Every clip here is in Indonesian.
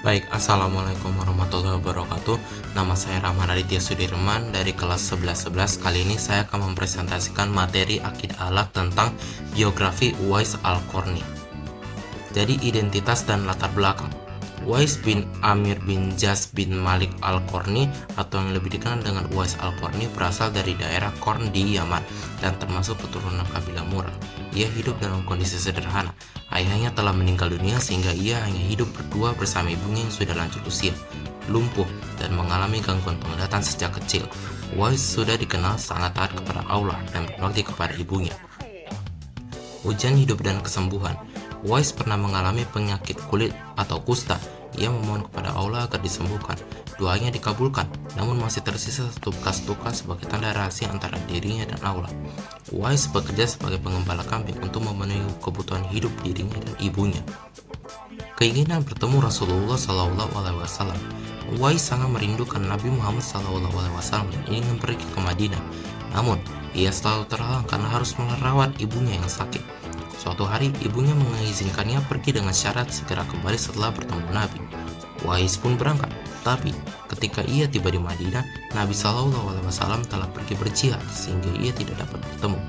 Baik, Assalamualaikum warahmatullahi wabarakatuh. Nama saya Rahman Aditya Sudirman dari kelas 1111. Kali ini saya akan mempresentasikan materi Aqidah Akhlak tentang biografi Uwais Al-Qarni. Jadi, identitas dan latar belakang. Uwais bin Amir bin Jas bin Malik Al-Qarni atau yang lebih dikenal dengan Uwais Al-Qarni berasal dari daerah Qarn di Yaman dan termasuk keturunan kabilah Murrah. Ia hidup dalam kondisi sederhana. Ayahnya telah meninggal dunia sehingga ia hanya hidup berdua bersama ibunya yang sudah lanjut usia, lumpuh, dan mengalami gangguan penglihatan sejak kecil. Uwais sudah dikenal sangat taat kepada Allah dan berbakti kepada ibunya. Ujian hidup dan kesembuhan. Uwais pernah mengalami penyakit kulit atau kusta. Ia memohon kepada Allah agar disembuhkan. Doanya dikabulkan, namun masih tersisa satu bekas luka sebagai tanda rahasia antara dirinya dan Allah. Uwais bekerja sebagai pengembala kambing untuk memenuhi kebutuhan hidup dirinya dan ibunya. Keinginan bertemu Rasulullah SAW. Uwais sangat merindukan Nabi Muhammad SAW dan ingin pergi ke Madinah. Namun, ia selalu terhalang karena harus merawat ibunya yang sakit. Suatu hari, ibunya mengizinkannya pergi dengan syarat segera kembali setelah bertemu Nabi. Uwais pun berangkat, tapi ketika ia tiba di Madinah, Nabi SAW telah pergi berjihad sehingga ia tidak dapat bertemu.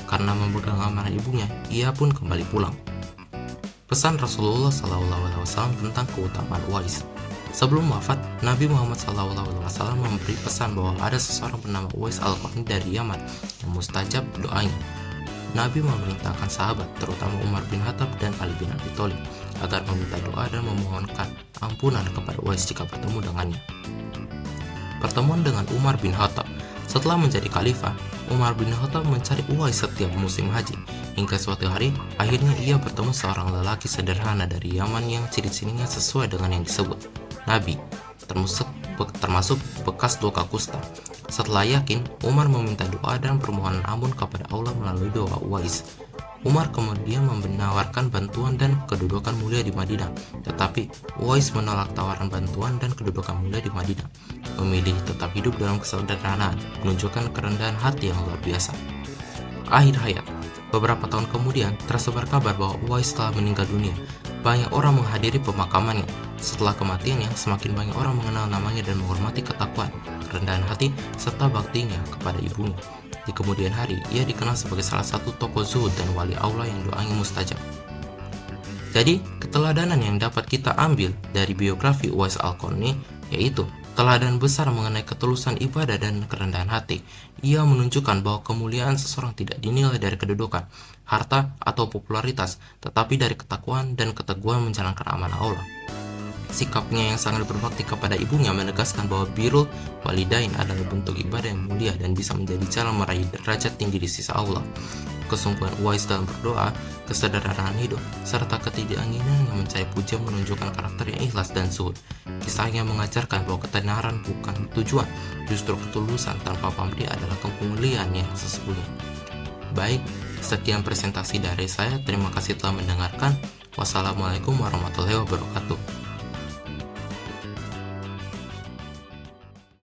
Karena memegang amanah ibunya, ia pun kembali pulang. Pesan Rasulullah SAW tentang keutamaan Uwais. Sebelum wafat, Nabi Muhammad SAW memberi pesan bahwa ada seseorang bernama Uwais Al-Qarni dari Yaman yang mustajab doanya. Nabi memerintahkan sahabat, terutama Umar bin Khattab dan Ali bin Abi Thalib, agar meminta doa dan memohonkan ampunan kepada Uwais jika bertemu dengannya. Pertemuan dengan Umar bin Khattab. Setelah menjadi khalifah, Umar bin Khattab mencari Uwais setiap musim haji. Hingga suatu hari, akhirnya ia bertemu seorang lelaki sederhana dari Yaman yang ciri-cirinya sesuai dengan yang disebut Nabi, termasuk bekas luka kusta. Setelah yakin, Umar meminta doa dan permohonan ampun kepada Allah melalui doa Uwais. Umar kemudian menawarkan bantuan dan kedudukan mulia di Madinah, tetapi Uwais menolak tawaran bantuan dan kedudukan mulia di Madinah, memilih tetap hidup dalam kesederhanaan, menunjukkan kerendahan hati yang luar biasa. Akhir hayat. Beberapa tahun kemudian, tersebar kabar bahwa Uwais telah meninggal dunia. Banyak orang menghadiri pemakamannya. Setelah kematiannya, semakin banyak orang mengenal namanya dan menghormati ketakwaan, kerendahan hati, serta baktinya kepada ibunya. Di kemudian hari, ia dikenal sebagai salah satu tokoh zuhud dan wali Allah yang doanya mustajab. Jadi, keteladanan yang dapat kita ambil dari biografi Uwais Al-Qarni yaitu teladan besar mengenai ketulusan ibadah dan kerendahan hati. Ia menunjukkan bahwa kemuliaan seseorang tidak dinilai dari kedudukan, harta, atau popularitas, tetapi dari ketakwaan dan keteguhan menjalankan amanah Allah. Sikapnya yang sangat berbakti kepada ibunya menegaskan bahwa birrul walidain adalah bentuk ibadah yang mulia dan bisa menjadi jalan meraih derajat tinggi di sisi Allah. Kesungguhan Uwais dalam berdoa, kesederhanaan hidup, serta ketidakinginan yang mencari pujian menunjukkan karakter yang ikhlas dan zuhud. Kisahnya mengajarkan bahwa ketenaran bukan tujuan, justru ketulusan tanpa pamrih adalah kemuliaan yang sesungguhnya. Baik, sekian presentasi dari saya. Terima kasih telah mendengarkan. Wassalamualaikum warahmatullahi wabarakatuh.